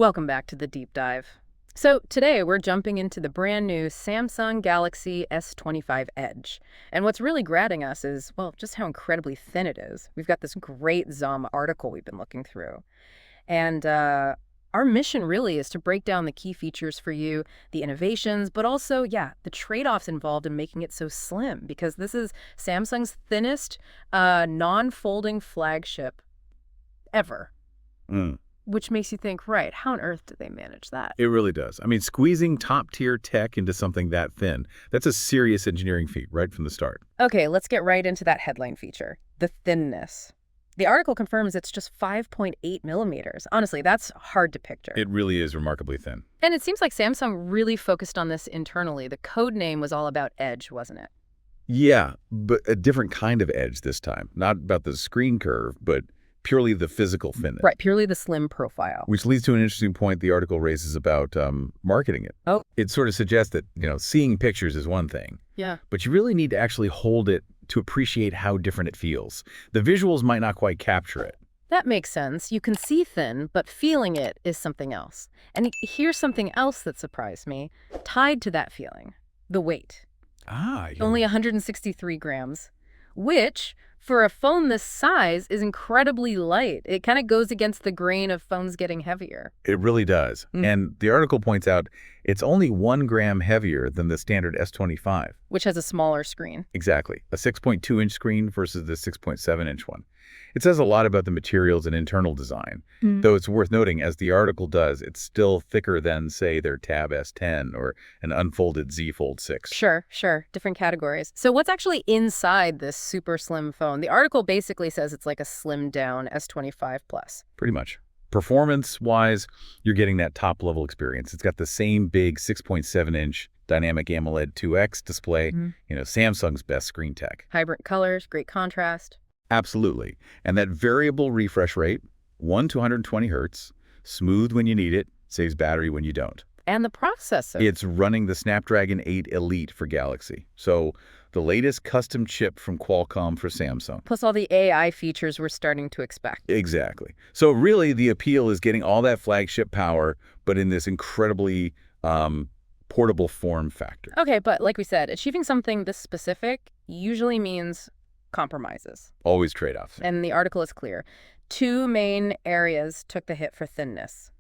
Welcome back to the deep dive. So today we're jumping into the brand new Samsung Galaxy S25 Edge. And what's really grabbing us is, well, just how incredibly thin it is. We've got this great Zoom article we've been looking through. And our mission really is to break down the key features for you, the innovations, but also, yeah, the trade-offs involved in making it so slim, because this is Samsung's thinnest non-folding flagship ever. Which makes you think, right, how on earth did they manage that? It really does. I mean, squeezing top-tier tech into something that thin, that's a serious engineering feat right from the start. Okay, let's get right into that headline feature, the thinness. The article confirms it's just 5.8 millimeters. Honestly, that's hard to picture. It really is remarkably thin. And it seems like Samsung really focused on this internally. The code name was all about edge, wasn't it? Yeah, but a different kind of edge this time. Not about the screen curve, but purely the physical thinness. Right, purely the slim profile. Which leads to an interesting point the article raises about marketing it. Oh. It sort of suggests that, seeing pictures is one thing. Yeah. But you really need to actually hold it to appreciate how different it feels. The visuals might not quite capture it. That makes sense. You can see thin, but feeling it is something else. And here's something else that surprised me, tied to that feeling, the weight. Only 163 grams, which, for a phone this size, is incredibly light. It kind of goes against the grain of phones getting heavier. It really does. And the article points out it's only 1 gram heavier than the standard S25. Which has a smaller screen. Exactly. A 6.2-inch screen versus the 6.7-inch one. It says a lot about the materials and internal design, though it's worth noting, as the article does, it's still thicker than, say, their Tab S10 or an unfolded Z Fold 6. Sure. Different categories. So what's actually inside this super slim phone? The article basically says it's like a slimmed down S25 Plus. Pretty much. Performance-wise, you're getting that top-level experience. It's got the same big 6.7-inch Dynamic AMOLED 2X display, Samsung's best screen tech. Vibrant colors, great contrast. Absolutely. And that variable refresh rate, 1 to 120 hertz, smooth when you need it, saves battery when you don't. And the processor. It's running the Snapdragon 8 Elite for Galaxy. So the latest custom chip from Qualcomm for Samsung. Plus all the AI features we're starting to expect. Exactly. So really the appeal is getting all that flagship power, but in this incredibly portable form factor. Okay, but like we said, achieving something this specific usually means compromises. Always trade-offs. And the article is clear. Two main areas took the hit for thinness: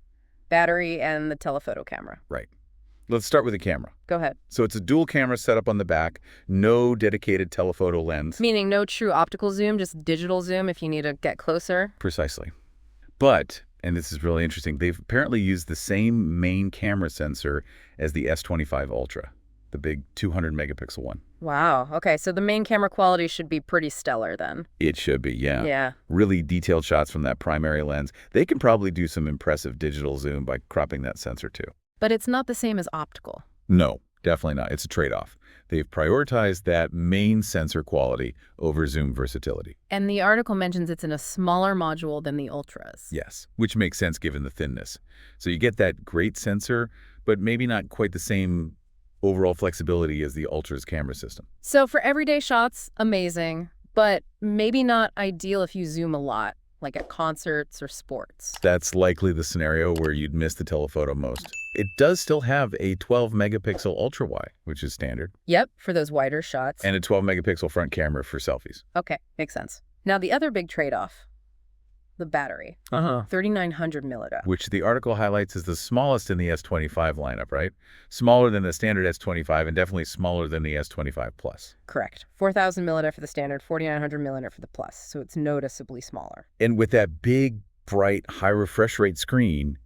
battery and the telephoto camera. Right. Let's start with the camera. Go ahead. So it's a dual camera setup on the back, no dedicated telephoto lens. Meaning no true optical zoom, just digital zoom if you need to get closer. Precisely. But, and this is really interesting, they've apparently used the same main camera sensor as the S25 Ultra, the big 200 megapixel one. Wow. Okay, so the main camera quality should be pretty stellar then. It should be, yeah. Yeah. Really detailed shots from that primary lens. They can probably do some impressive digital zoom by cropping that sensor too. But it's not the same as optical. No, definitely not. It's a trade-off. They've prioritized that main sensor quality over zoom versatility. And the article mentions it's in a smaller module than the Ultras. Yes, which makes sense given the thinness. So you get that great sensor, but maybe not quite the same overall flexibility as the Ultra's camera system. So for everyday shots, amazing, but maybe not ideal if you zoom a lot, like at concerts or sports. That's likely the scenario where you'd miss the telephoto most. It does still have a 12 megapixel ultra-wide, which is standard. Yep, for those wider shots. And a 12 megapixel front camera for selfies. Okay, makes sense. Now the other big trade-off, the battery. 3,900 milliamp. Which the article highlights as the smallest in the S25 lineup, right? Smaller than the standard S25 and definitely smaller than the S25 Plus. Correct. 4,000 milliamp for the standard, 4,900 milliamp for the Plus, so it's noticeably smaller. And with that big, bright, high refresh rate screen,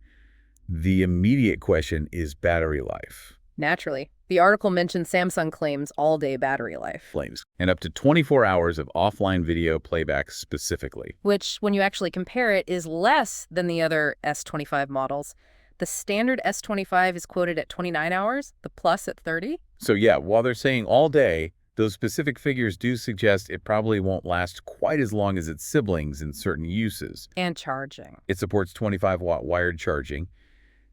the immediate question is battery life. Naturally. The article mentions Samsung claims all-day battery life. Flames. And up to 24 hours of offline video playback specifically. Which, when you actually compare it, is less than the other S25 models. The standard S25 is quoted at 29 hours, the Plus at 30. So yeah, while they're saying all day, those specific figures do suggest it probably won't last quite as long as its siblings in certain uses. And charging. It supports 25-watt wired charging.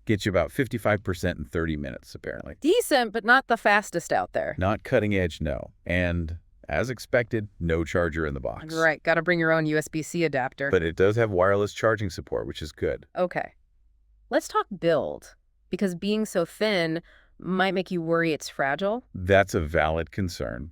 Gets you about 55% in 30 minutes, apparently. Decent, but not the fastest out there. Not cutting edge, no. And as expected, no charger in the box. Right, gotta bring your own USB-C adapter. But it does have wireless charging support, which is good. Okay. Let's talk build, because being so thin might make you worry it's fragile. That's a valid concern.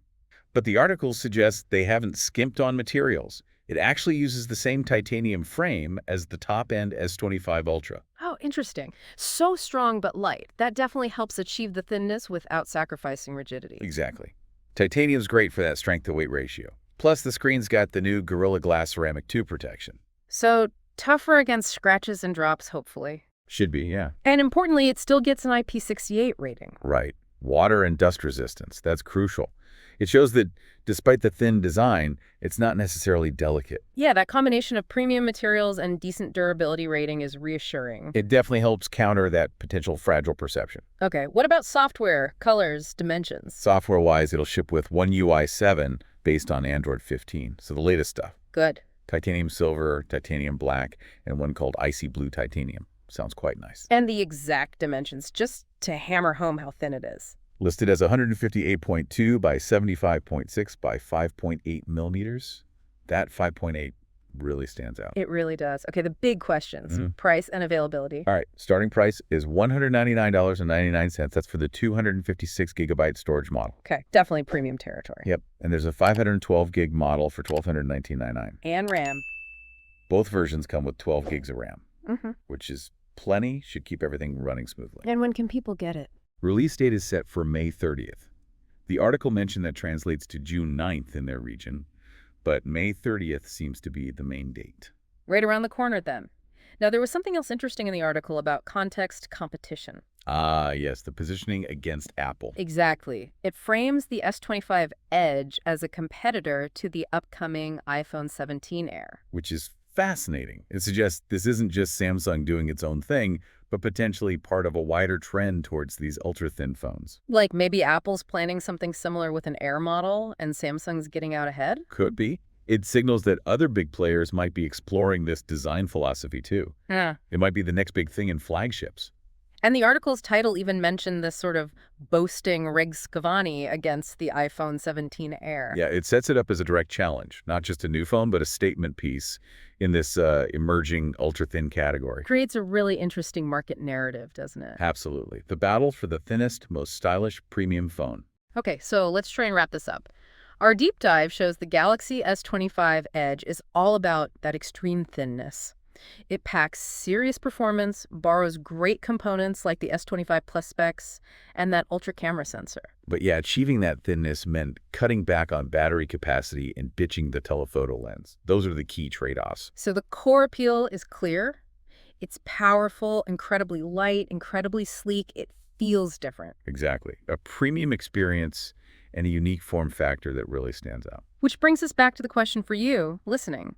But the article suggests they haven't skimped on materials. It actually uses the same titanium frame as the top-end S25 Ultra. Oh, interesting. So strong but light. That definitely helps achieve the thinness without sacrificing rigidity. Exactly. Titanium's great for that strength-to-weight ratio. Plus, the screen's got the new Gorilla Glass Ceramic 2 protection. So tougher against scratches and drops, hopefully. Should be, yeah. And importantly, it still gets an IP68 rating. Right. Water and dust resistance. That's crucial. It shows that despite the thin design, it's not necessarily delicate. Yeah, that combination of premium materials and decent durability rating is reassuring. It definitely helps counter that potential fragile perception. Okay, what about software, colors, dimensions? Software-wise, it'll ship with One UI 7 based on Android 15, so the latest stuff. Good. Titanium silver, titanium black, and one called icy blue titanium. Sounds quite nice. And the exact dimensions, just to hammer home how thin it is. Listed as 158.2 by 75.6 by 5.8 millimeters. That 5.8 really stands out. It really does. Okay, the big questions, price and availability. All right, starting price is $199.99. That's for the 256 gigabyte storage model. Okay, definitely premium territory. Yep, and there's a 512 gig model for $1,219.99. And RAM. Both versions come with 12 gigs of RAM, Mm-hmm. which is plenty, should keep everything running smoothly. And when can people get it? Release date is set for May 30th. The article mentioned that translates to June 9th in their region, but May 30th seems to be the main date. Right around the corner then. Now, there was something else interesting in the article about context competition. Ah, yes, the positioning against Apple. Exactly. It frames the S25 Edge as a competitor to the upcoming iPhone 17 Air. Which is fascinating. It suggests this isn't just Samsung doing its own thing, but potentially part of a wider trend towards these ultra-thin phones. Like maybe Apple's planning something similar with an Air model and Samsung's getting out ahead? Could be. It signals that other big players might be exploring this design philosophy too. Yeah. It might be the next big thing in flagships. And the article's title even mentioned this sort of boasting Rig Scavani against the iPhone 17 Air. Yeah, it sets it up as a direct challenge, not just a new phone, but a statement piece in this emerging ultra-thin category. Creates a really interesting market narrative, doesn't it? Absolutely. The battle for the thinnest, most stylish premium phone. Okay, so let's try and wrap this up. Our deep dive shows the Galaxy S25 Edge is all about that extreme thinness. It packs serious performance, borrows great components like the S25 Plus specs, and that ultra camera sensor. But yeah, achieving that thinness meant cutting back on battery capacity and ditching the telephoto lens. Those are the key trade-offs. So the core appeal is clear. It's powerful, incredibly light, incredibly sleek. It feels different. Exactly. A premium experience and a unique form factor that really stands out. Which brings us back to the question for you, listening.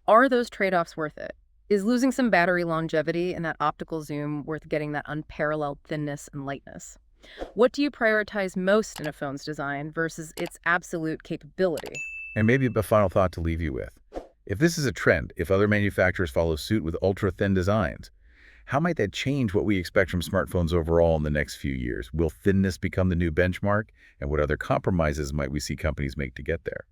Are those trade-offs worth it? Is losing some battery longevity and that optical zoom worth getting that unparalleled thinness and lightness? What do you prioritize most in a phone's design versus its absolute capability? And maybe a final thought to leave you with. If this is a trend, if other manufacturers follow suit with ultra-thin designs, how might that change what we expect from smartphones overall in the next few years? Will thinness become the new benchmark? And what other compromises might we see companies make to get there?